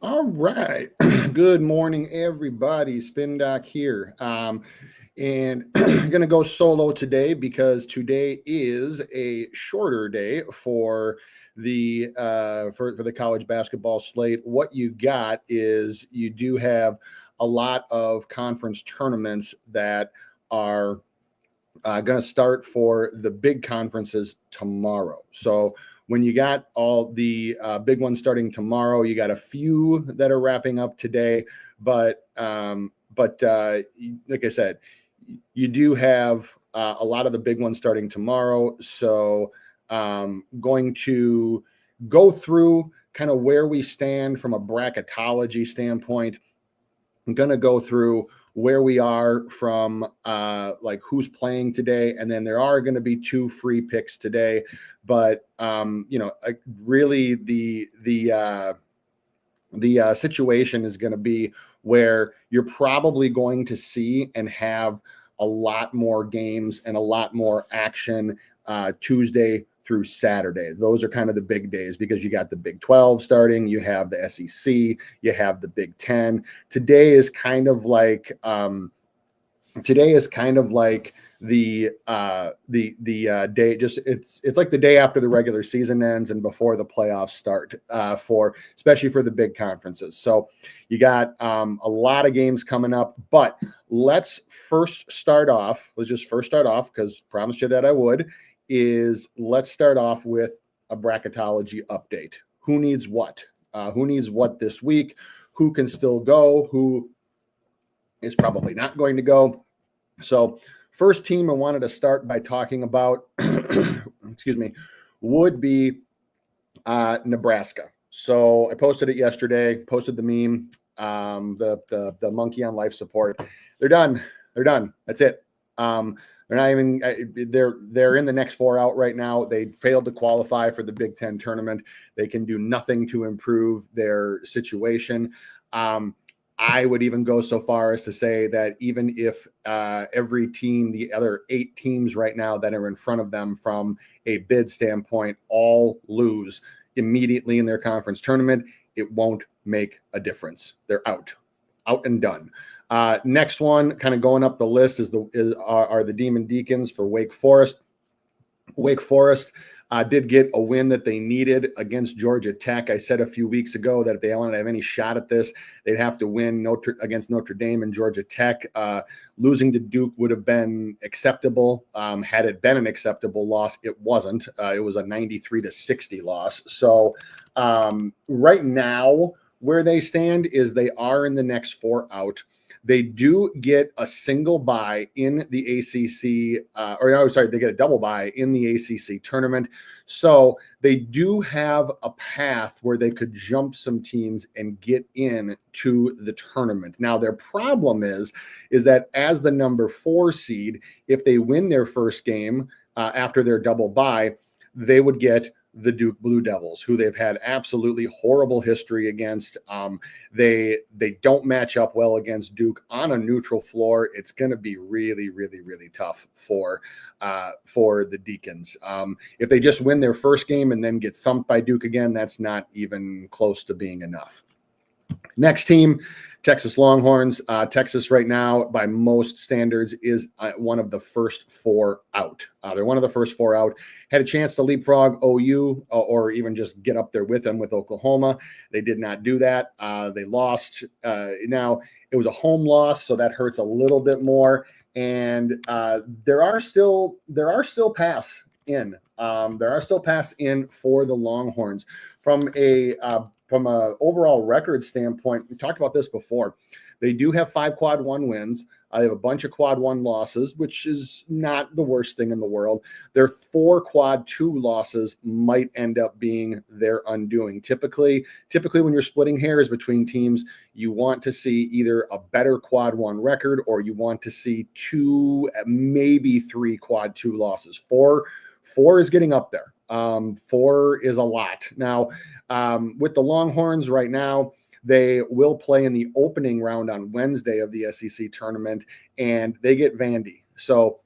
All right. Good morning, everybody. Spin Doc here. And I'm going to go solo today because today is a shorter day for the college basketball slate. What you got is you do have a lot of conference tournaments that are going to start for the big conferences tomorrow. So when you got all the big ones starting tomorrow, you got a few that are wrapping up today, but like I said, you do have a lot of the big ones starting tomorrow. So going to go through kind of where we stand from a bracketology standpoint. I'm going to go through where we are from like who's playing today, and then there are going to be two free picks today. But really the situation is going to be where you're probably going to see and have a lot more games and a lot more action Tuesday through Saturday. Those are kind of the big days because you got the Big 12 starting, you have the SEC, you have the Big 10. Today is kind of like the day, just it's like the day after the regular season ends and before the playoffs start, for especially for the big conferences. So you got a lot of games coming up, but let's start off because promised you that I would. Let's start off with a bracketology update. Who needs what? Who needs what this week? Who can still go? Who is probably not going to go? So, first team I wanted to start by talking about, excuse me, would be Nebraska. So I posted it yesterday. Posted the meme, the monkey on life support. They're done. They're done. That's it. They're not even. They're in the next four out right now. They failed to qualify for the Big Ten tournament. They can do nothing to improve their situation. I would even go so far as to say that even if every team, the other 8 teams right now that are in front of them from a bid standpoint, all lose immediately in their conference tournament, it won't make a difference. They're out and done. Next one, kind of going up the list, are the Demon Deacons for Wake Forest. Wake Forest did get a win that they needed against Georgia Tech. I said a few weeks ago that if they wanted to have any shot at this, they'd have to win against Notre Dame and Georgia Tech. Losing to Duke would have been acceptable. Had it been an acceptable loss, it wasn't. It was a 93-60 loss. So right now, where they stand is they are in the next 4 out. They do get a single bye in the ACC, they get a double bye in the ACC tournament. So they do have a path where they could jump some teams and get in to the tournament. Now, their problem is that as the number 4 seed, if they win their first game after their double bye, they would get the Duke Blue Devils, who they've had absolutely horrible history against. They don't match up well against Duke on a neutral floor. It's going to be really, really, really tough for the Deacons. If they just win their first game and then get thumped by Duke again, that's not even close to being enough. Next team, Texas Longhorns. Texas right now, by most standards, is one of the first 4 out. They're one of the first 4 out. Had a chance to leapfrog OU or even just get up there with them with Oklahoma. They did not do that. They lost. Now, it was a home loss, so that hurts a little bit more. And there are still paths in. There are still paths in for the Longhorns from an overall record standpoint. We talked about this before. They do have 5 quad 1 wins. They have a bunch of quad 1 losses, which is not the worst thing in the world. Their 4 quad 2 losses might end up being their undoing. Typically when you're splitting hairs between teams, you want to see either a better quad 1 record or you want to see 2, maybe 3 quad 2 losses. 4 is getting up there. 4 is a lot. Now, with the Longhorns right now, they will play in the opening round on Wednesday of the SEC tournament, and they get Vandy. So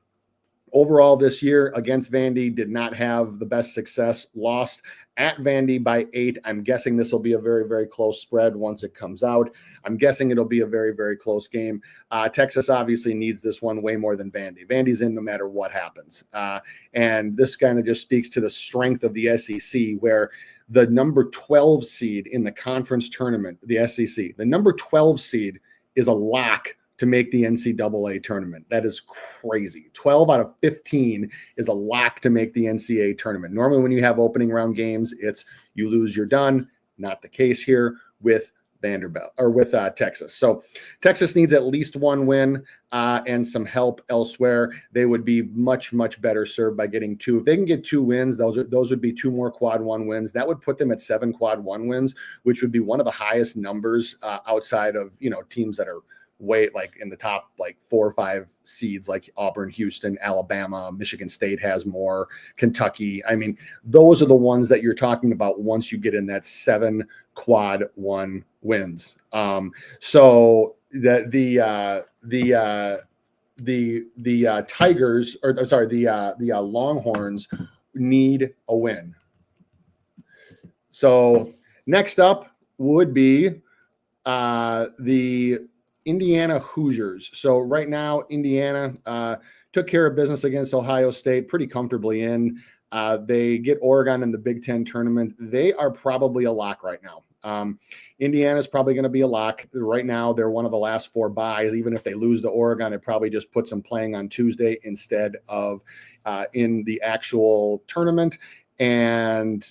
Overall this year against Vandy, did not have the best success, lost at Vandy by 8. I'm guessing this will be a very, very close spread once it comes out. I'm guessing it'll be a very, very close game. Texas obviously needs this one way more than Vandy. Vandy's in no matter what happens. And this kind of just speaks to the strength of the SEC, where the number 12 seed in the conference tournament, the SEC, the number 12 seed is a lock to make the NCAA tournament. That is crazy. 12 out of 15 is a lock to make the NCAA tournament. Normally when you have opening round games, it's you lose, you're done. Not the case here with Vanderbilt or with Texas. So Texas needs at least one win and some help elsewhere. They would be much, much better served by getting 2. If they can get 2 wins, those would be 2 more quad 1 wins. That would put them at 7 quad 1 wins, which would be one of the highest numbers outside of, teams that are way like in the top like 4 or 5 seeds like Auburn, Houston, Alabama, Michigan State has more, Kentucky. I mean, those are the ones that you're talking about once you get in that 7 quad 1 wins. So the Tigers, or I'm sorry, the Longhorns need a win. So next up would be the Indiana Hoosiers. So right now, Indiana took care of business against Ohio State pretty comfortably in. They get Oregon in the Big Ten tournament. They are probably a lock right now. Indiana's probably going to be a lock. Right now, they're one of the last 4 byes. Even if they lose to Oregon, it probably just puts them playing on Tuesday instead of in the actual tournament. And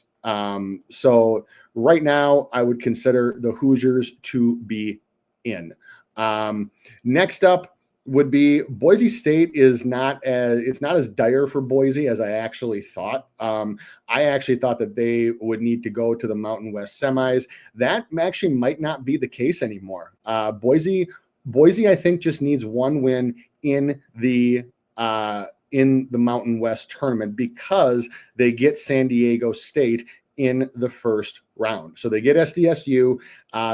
so right now, I would consider the Hoosiers to be in. Next up would be Boise State is not as dire for Boise as I actually thought. I actually thought that they would need to go to the Mountain West semis. That actually might not be the case anymore. Boise, I think, just needs 1 win in the Mountain West tournament because they get San Diego State in the first round. So they get SDSU.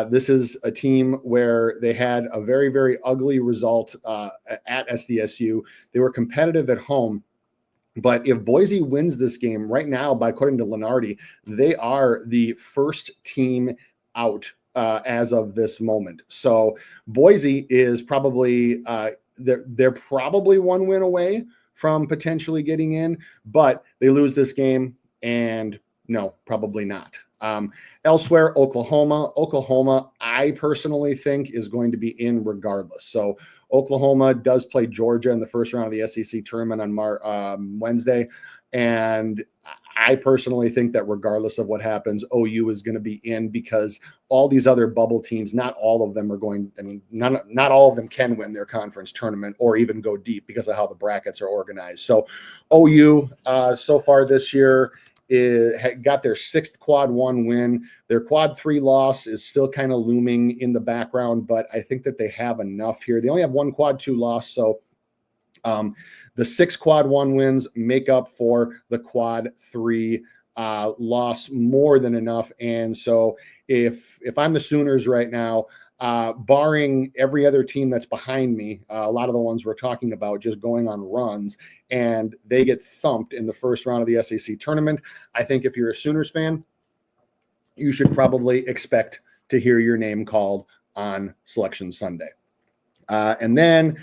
This is a team where they had a very, very ugly result at SDSU. They were competitive at home. But if Boise wins this game right now, according to Lunardi, they are the first team out as of this moment. So Boise is probably they're probably 1 win away from potentially getting in, but they lose this game and no, probably not. Elsewhere, Oklahoma, I personally think is going to be in regardless. So Oklahoma does play Georgia in the first round of the SEC tournament on Wednesday. And I personally think that regardless of what happens, OU is going to be in because all these other bubble teams, not all of them are going, not all of them can win their conference tournament or even go deep because of how the brackets are organized. So OU so far this year got their 6th quad 1 win. Their quad 3 loss is still kind of looming in the background, but I think that they have enough here. They only have 1 quad 2 loss. So the 6 quad 1 wins make up for the quad 3 loss more than enough. And so if I'm the Sooners right now, barring every other team that's behind me, a lot of the ones we're talking about just going on runs, and they get thumped in the first round of the SEC tournament, I think if you're a Sooners fan, you should probably expect to hear your name called on Selection Sunday. And then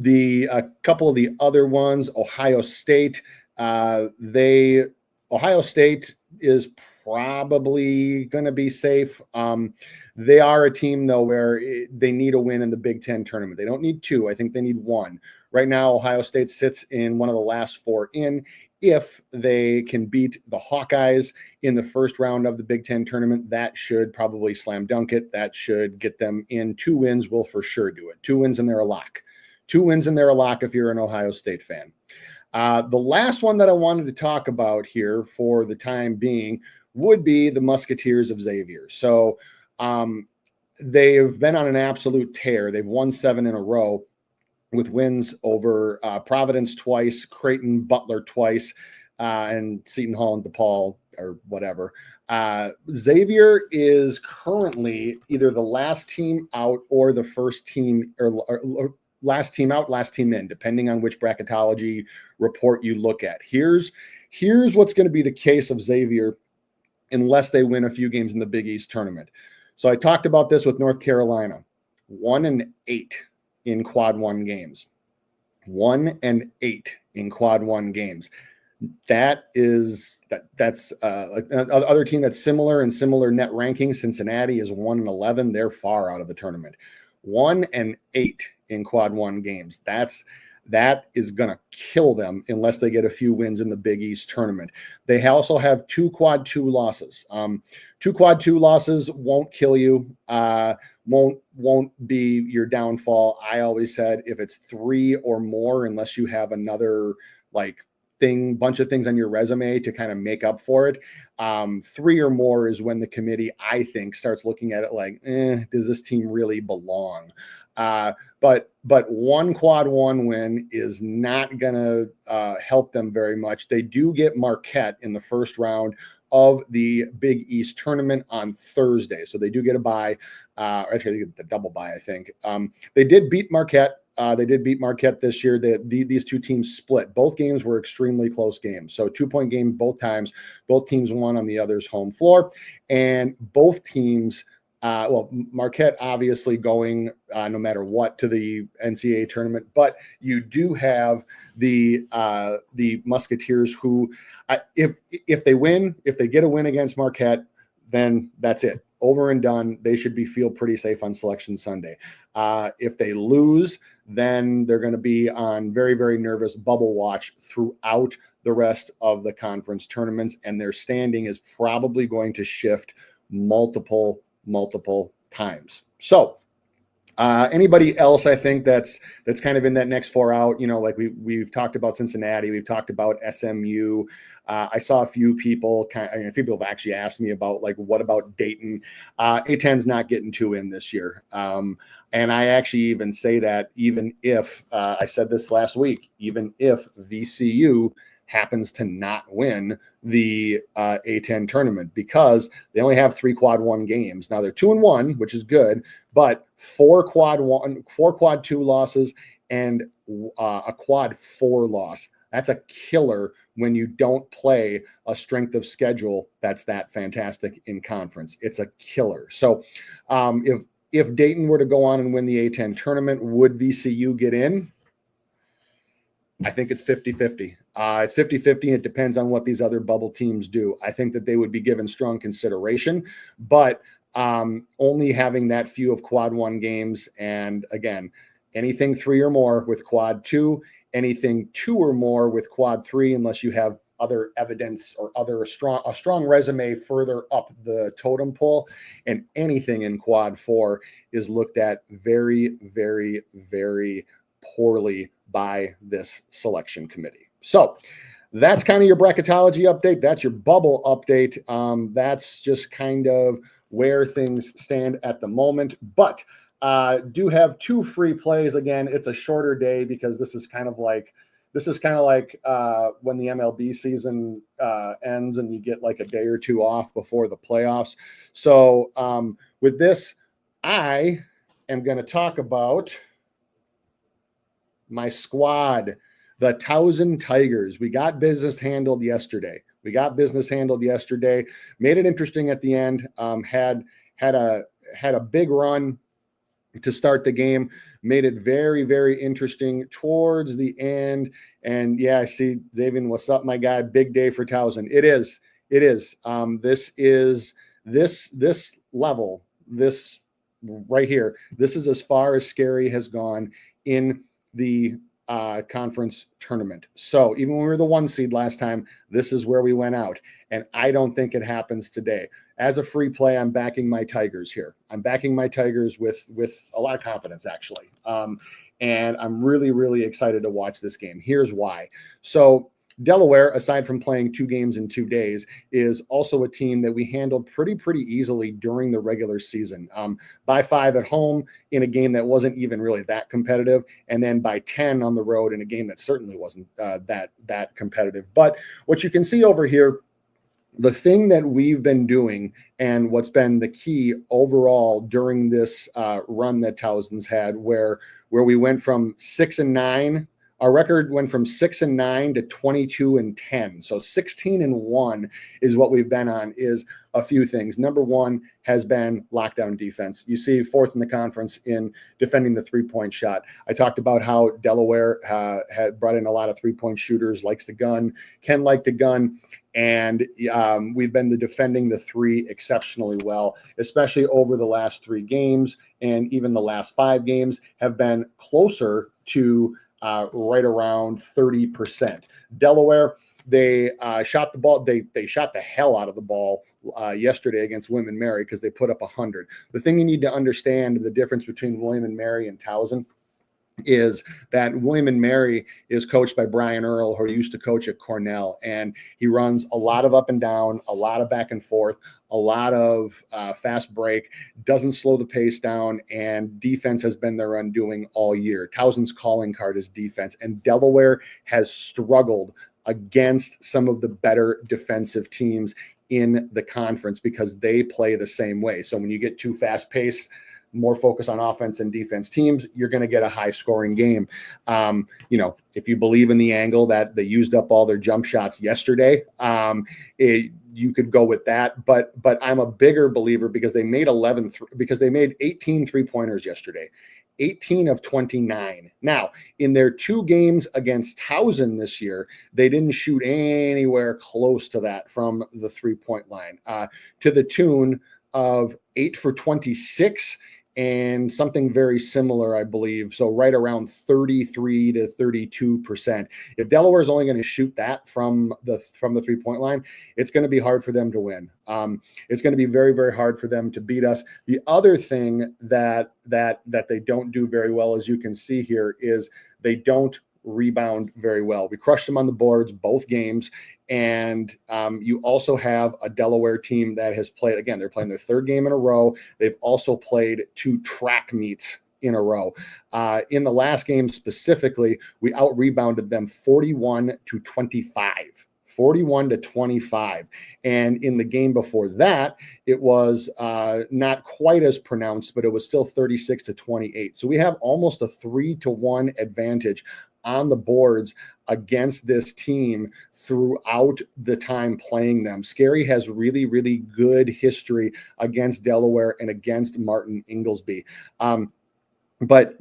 a couple of the other ones, Ohio State, Ohio State is probably going to be safe. They are a team, though, where they need a win in the Big Ten tournament. They don't need 2. I think they need 1. Right now, Ohio State sits in one of the last 4 in. If they can beat the Hawkeyes in the first round of the Big Ten tournament, that should probably slam dunk it. That should get them in. 2 wins will for sure do it. 2 wins and they're a lock. 2 wins and they're a lock if you're an Ohio State fan. The last one that I wanted to talk about here for the time being would be the Musketeers of Xavier. So they've been on an absolute tear. They've won 7 in a row with wins over Providence twice, Creighton, Butler twice, and Seton Hall and DePaul or whatever. Xavier is currently either the last team out or the first team or last team out, last team in, depending on which bracketology report you look at. Here's what's going to be the case of Xavier unless they win a few games in the Big East tournament. So I talked about this with North Carolina, 1-8 in quad one games, 1-8 in quad one games. That's other team that's similar and similar net ranking. Cincinnati is 1-11. They're far out of the tournament. 1-8 in quad one games. That is going to kill them unless they get a few wins in the Big East tournament. They also have 2 quad 2 losses. 2 quad 2 losses won't kill you, won't be your downfall. I always said if it's 3 or more, unless you have another bunch of things on your resume to kind of make up for it. 3 or more is when the committee, I think, starts looking at it like, does this team really belong? But 1 quad 1 win is not going to help them very much. They do get Marquette in the first round of the Big East tournament on Thursday. So they do get a bye, actually they get the double bye, I think. They did beat Marquette. They did beat Marquette this year. These two teams split. Both games were extremely close games. So 2-point game both times. Both teams won on the other's home floor. And both teams, Marquette obviously going no matter what to the NCAA tournament. But you do have the Musketeers who, if they win, if they get a win against Marquette, then that's it. Over and done. They should feel pretty safe on Selection Sunday. If they lose, then they're going to be on very, very nervous bubble watch throughout the rest of the conference tournaments, and their standing is probably going to shift multiple times. So anybody else, I think that's kind of in that next 4 out, like we've talked about Cincinnati, we've talked about SMU. I saw a few people a few people have actually asked me about what about Dayton? A10's not getting 2 in this year. And I actually even say that even if I said this last week, even if VCU happens to not win the A10 tournament, because they only have 3 quad 1 games. Now they're 2-1, which is good, but 4 quad 2 losses and a quad 4 loss. That's a killer when you don't play a strength of schedule that's that fantastic in conference. It's a killer. So if Dayton were to go on and win the A10 tournament, would VCU get in? I think it's 50-50. It's 50-50. It depends on what these other bubble teams do. I think that they would be given strong consideration, but only having that few of quad 1 games. And again, anything 3 or more with quad 2, anything 2 or more with quad 3, unless you have other evidence or a strong resume further up the totem pole, and anything in quad 4 is looked at very, very, very poorly by this selection committee. So that's kind of your bracketology update. That's your bubble update. That's just kind of where things stand at the moment. But do have 2 free plays. Again, it's a shorter day because this is kind of like when the MLB season ends and you get a day or 2 off before the playoffs. So with this, I am going to talk about my squad, the Towson Tigers. We got business handled yesterday. Made it interesting at the end. Had a big run to start the game. Made it very, very interesting towards the end. And yeah, I see Xavier. What's up, my guy? Big day for Towson. It is. This level. This right here. This is as far as Scary has gone in the conference tournament. So even when we were the 1 seed last time, this is where we went out. And I don't think it happens today. As a free play, I'm backing my Tigers here. I'm backing my Tigers with a lot of confidence, actually. And I'm really, really excited to watch this game. Here's why. So Delaware, aside from playing 2 games in 2 days, is also a team that we handled pretty easily during the regular season. By 5 at home in a game that wasn't even really that competitive, and then by 10 on the road in a game that certainly wasn't that competitive. But what you can see over here, the thing that we've been doing and what's been the key overall during this run that Towson's had, where where we went from 6-9. Our record went from 6-9 to 22-10. So 16-1 is what we've been on. Is a few things. Number one has been lockdown defense. You see fourth in the conference in defending the three-point shot. I talked about how Delaware had brought in a lot of three-point shooters, likes to gun, can like to gun, and we've been defending the three exceptionally well, especially over the last 3 games, and even the last 5 games have been closer to right around 30%. Delaware, they shot the ball. They shot the hell out of the ball yesterday against William and Mary because they put up 100. The thing you need to understand, the difference between William and Mary and Towson, is that William and Mary is coached by Brian Earl, who used to coach at Cornell, and he runs a lot of up and down, a lot of back and forth, a lot of fast break, doesn't slow the pace down, and defense has been their undoing all year. Towson's calling card is defense, and Delaware has struggled against some of the better defensive teams in the conference because they play the same way. So when you get too fast-paced, more focus on offense and defense teams, you're going to get a high scoring game. If you believe in the angle that they used up all their jump shots yesterday, you could go with that. But I'm a bigger believer because they made 18 3-pointers yesterday. 18 of 29. Now, in their 2 games against Towson this year, they didn't shoot anywhere close to that from the 3-point line, to the tune of 8 for 26 and something very similar, I believe. So right around 33 to 32%. If Delaware is only going to shoot that from the 3-point line, it's going to be hard for them to win. It's going to be very, very hard for them to beat us. The other thing that they don't do very well, as you can see here, is they don't rebound very well. We crushed them on the boards both games. And you also have a Delaware team that has played, again, they're playing their 3rd game in a row. They've also played 2 track meets in a row. In the last game specifically, we out-rebounded them 41-25. 41-25. And in the game before that, it was not quite as pronounced, but it was still 36-28. So we have almost a 3-1 advantage on the boards against this team throughout the time playing them. Scary has really, really good history against Delaware and against Martin Inglesby. But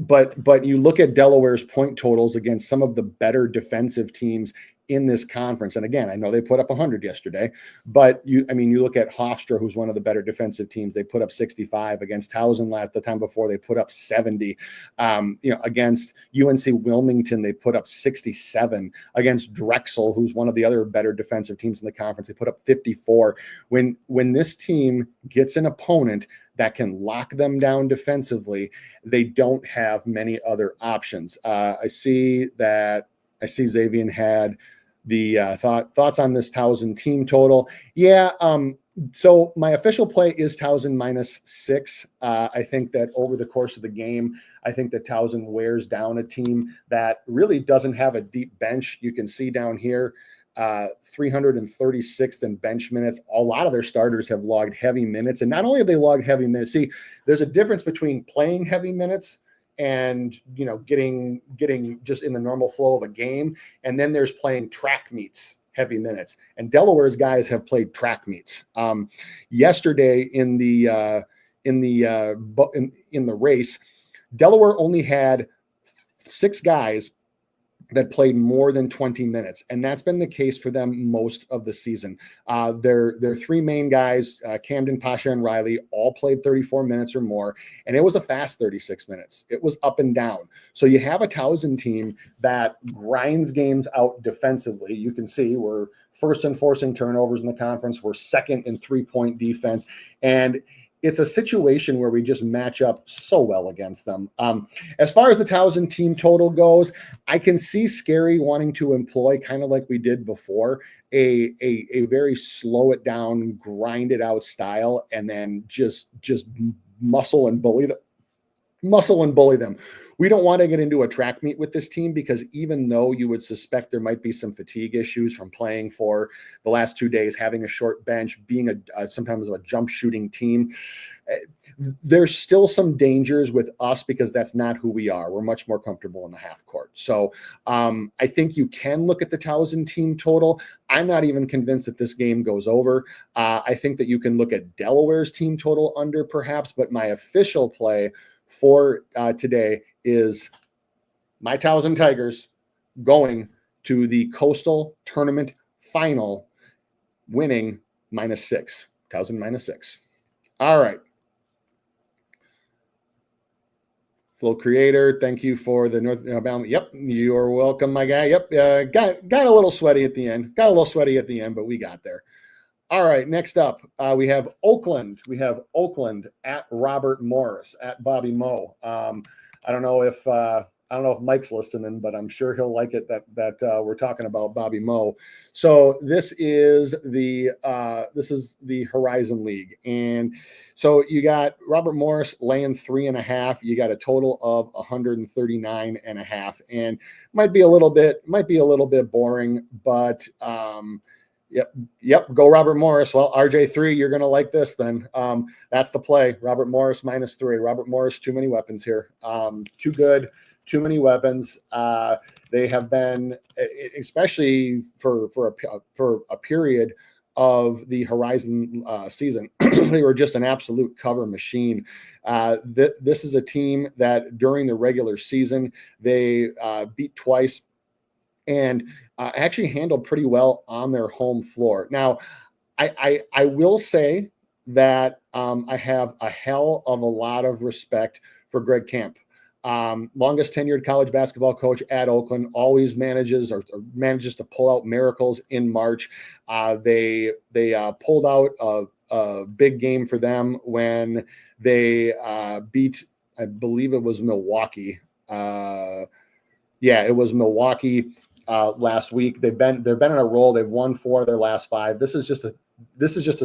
you look at Delaware's point totals against some of the better defensive teams in this conference. And again, I know they put up 100 yesterday, but you look at Hofstra, who's one of the better defensive teams. They put up 65 against Towson the time before. They put up 70. Against UNC Wilmington, they put up 67. Against Drexel, who's one of the other better defensive teams in the conference, they put up 54. When this team gets an opponent that can lock them down defensively, they don't have many other options. I see Xavier had the thoughts on this Towson team total. Yeah. So my official play is Towson -6. I think that over the course of the game, I think that Towson wears down a team that really doesn't have a deep bench. You can see down here, 336th in bench minutes. A lot of their starters have logged heavy minutes. And not only have they logged heavy minutes, see, there's a difference between playing heavy minutes and getting just in the normal flow of a game, and then there's playing track meets heavy minutes, and Delaware's guys have played track meets. Yesterday in the race, Delaware only had 6 guys that played more than 20 minutes. And that's been the case for them most of the season. Their 3 main guys, Camden, Pasha, and Riley, all played 34 minutes or more. And it was a fast 36 minutes. It was up and down. So you have a Towson team that grinds games out defensively. You can see we're first in forcing turnovers in the conference. We're second in 3-point defense. And it's a situation where we just match up so well against them. As far as the Towson team total goes, I can see Scary wanting to employ, kind of like we did before, a very slow it down, grind it out style, and then just muscle and bully muscle and bully them. We don't want to get into a track meet with this team because even though you would suspect there might be some fatigue issues from playing for the last 2 days, having a short bench, being sometimes a jump shooting team, there's still some dangers with us because that's not who we are. We're much more comfortable in the half court. So I think you can look at the Towson team total. I'm not even convinced that this game goes over. I think that you can look at Delaware's team total under perhaps, but my official play for today is my Towson Tigers going to the Coastal Tournament Final, winning -6. Towson -6. All right. Flow Creator, thank you for the North Alabama. Yep, you are welcome, my guy. Yep, got a little sweaty at the end. But we got there. All right, next up, we have Oakland. We have Oakland at Robert Morris at Bobby Moe. I don't know if Mike's listening, but I'm sure he'll like it that we're talking about Bobby Moe. So this is the Horizon League, and so you got Robert Morris laying 3.5. You got a total of 139.5, and might be a little bit boring, but Yep. Go Robert Morris. Well, RJ3, you're going to like this then. That's the play. Robert Morris -3. Robert Morris, too many weapons here. Too good, too many weapons. They have been, especially for a period of the Horizon season, they were just an absolute cover machine. This is a team that during the regular season, they beat twice and actually handled pretty well on their home floor. Now, I will say that I have a hell of a lot of respect for Greg Camp. Longest tenured college basketball coach at Oakland, always manages to pull out miracles in March. They pulled out a big game for them when they beat, I believe it was Milwaukee. It was Milwaukee last week. They've been in a roll. They've won 4 of their last 5. This is just a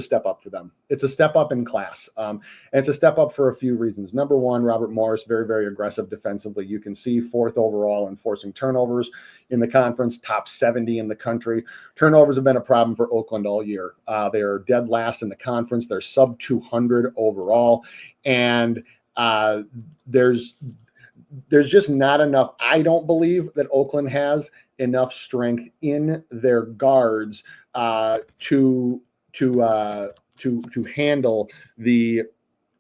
step up for them. It's a step up in class. And it's a step up for a few reasons. Number one, Robert Morris, very, very aggressive defensively. You can see 4th overall in forcing turnovers in the conference, top 70 in the country. Turnovers have been a problem for Oakland all year. They are dead last in the conference. They're sub 200 overall. And there's just not enough. I don't believe that Oakland has enough strength in their guards to handle the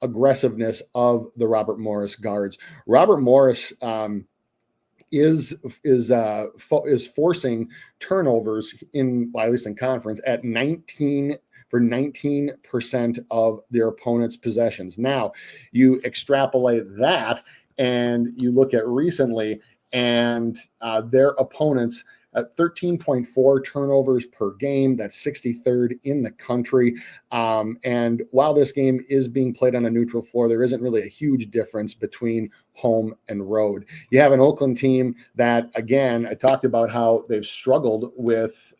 aggressiveness of the Robert Morris guards. Robert Morris is forcing turnovers at least in conference at 19% of their opponent's possessions. Now, you extrapolate that and you look at recently, and their opponents at 13.4 turnovers per game. That's 63rd in the country. And while this game is being played on a neutral floor, there isn't really a huge difference between home and road. You have an Oakland team that, again, I talked about how they've struggled with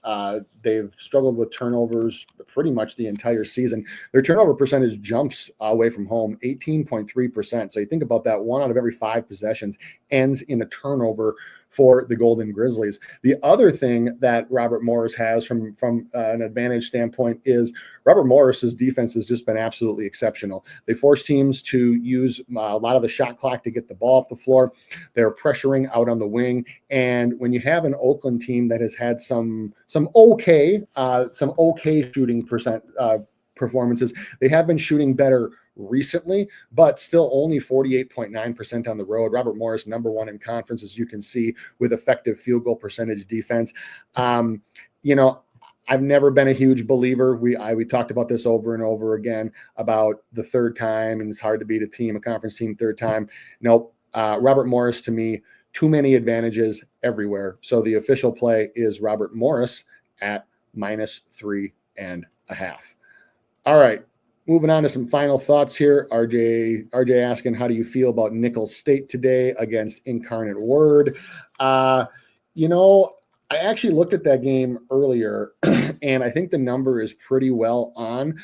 turnovers pretty much the entire season. Their turnover percentage jumps away from home 18.3%. So you think about that, 1 out of every 5 possessions ends in a turnover for the Golden Grizzlies. The other thing that Robert Morris has from an advantage standpoint is Robert Morris's defense has just been absolutely exceptional. They force teams to use a lot of the shot clock to get the ball up the floor. They're pressuring out on the wing. And when you have an Oakland team that has had some okay shooting performances, they have been shooting better recently, but still only 48.9% on the road. Robert Morris, number 1 in conference, as you can see, with effective field goal percentage defense. I've never been a huge believer. We talked about this over and over again about the third time, and it's hard to beat a conference team third time. Nope. Robert Morris, to me, too many advantages everywhere. So the official play is Robert Morris at -3.5. All right. Moving on to some final thoughts here. RJ asking, how do you feel about Nicholls State today against Incarnate Word? I actually looked at that game earlier, and I think the number is pretty well on.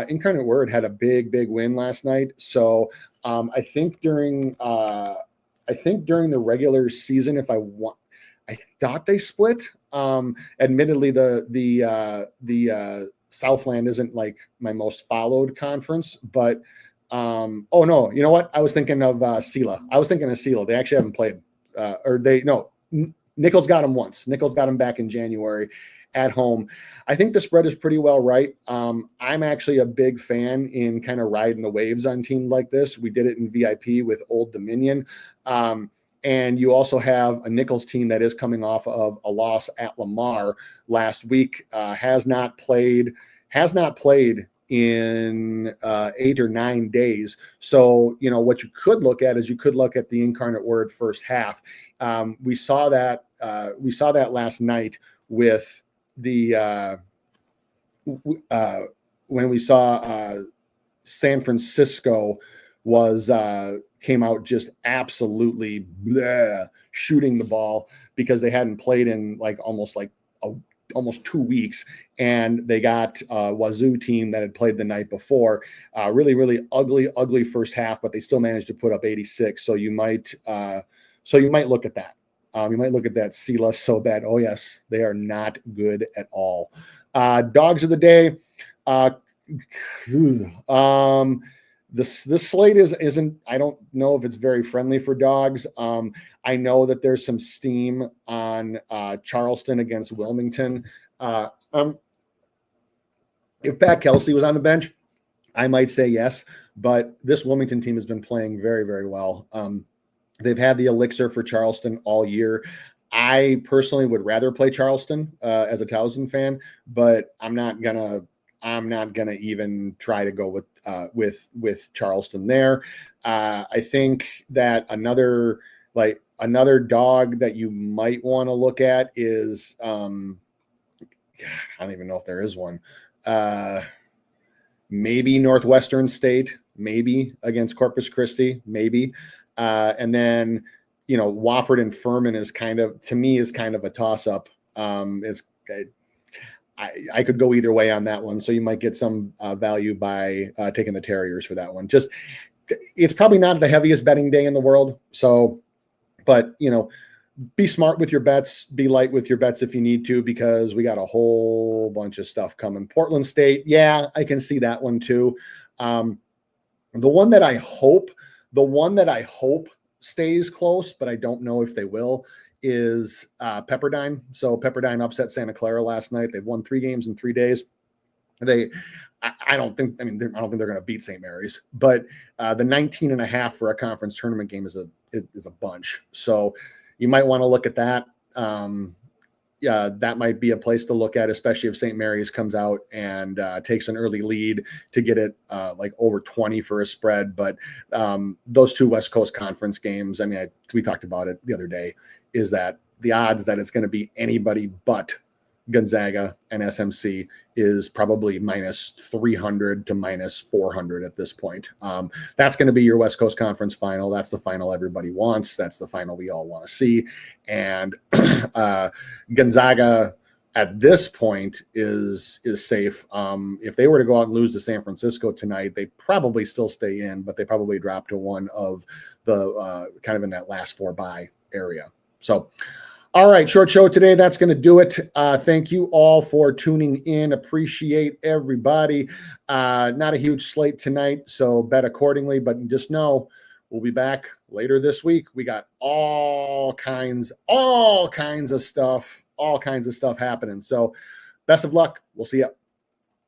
Incarnate Word had a big win last night, so I think during the regular season, I thought they split. Admittedly, the Southland isn't like my most followed conference, but oh no, you know what? I was thinking of Sela. They actually haven't played, Nichols got them once. Nichols got them back in January at home. I think the spread is pretty well right. I'm actually a big fan in kind of riding the waves on teams like this. We did it in VIP with Old Dominion. And you also have a Nichols team that is coming off of a loss at Lamar last week, has not played in 8 or 9 days. So, what you could look at is the Incarnate Word first half. We saw that last night with the when we saw San Francisco came out just absolutely shooting the ball because they hadn't played in almost 2 weeks, and they got a Wazoo team that had played the night before. Really, really ugly first half, but they still managed to put up 86. So you might look at that. You might look at that Sela so bad. Oh yes, they are not good at all. Dogs of the day. This slate isn't. I don't know if it's very friendly for dogs. I know that there's some steam on Charleston against Wilmington. If Pat Kelsey was on the bench, I might say yes, but this Wilmington team has been playing very, very well. They've had the elixir for Charleston all year. I personally would rather play Charleston as a Towson fan, but I'm not gonna even try to go with Charleston there. I think that another dog that you might want to look at is I don't even know if there is one. Maybe Northwestern State, maybe against Corpus Christi, maybe. And then, Wofford and Furman is kind of a toss-up. I could go either way on that one. So you might get some value by taking the Terriers for that one. Just, it's probably not the heaviest betting day in the world. So, but, be smart with your bets, be light with your bets if you need to, because we got a whole bunch of stuff coming. Portland State. Yeah, I can see that one too. The one that I hope stays close, but I don't know if they will, is Pepperdine. So Pepperdine upset Santa Clara last night. They've won 3 games in 3 days. I don't think they're going to beat St. Mary's, but the 19.5 for a conference tournament game is a bunch. So you might want to look at that. That might be a place to look at, especially if St. Mary's comes out and takes an early lead to get it over 20 for a spread. But those 2 West Coast Conference games, we talked about it the other day, is that the odds that it's going to be anybody but Gonzaga and SMC is probably minus 300 to minus 400 at this point. That's going to be your West Coast Conference final. That's the final everybody wants. That's the final we all want to see. And Gonzaga at this point is safe. If they were to go out and lose to San Francisco tonight, they probably still stay in, but they probably drop to one of the kind of in that last 4 bye area. So, all right, short show today. That's going to do it. Thank you all for tuning in. Appreciate everybody. Not a huge slate tonight, so bet accordingly. But just know we'll be back later this week. We got all kinds of stuff happening. So best of luck. We'll see you.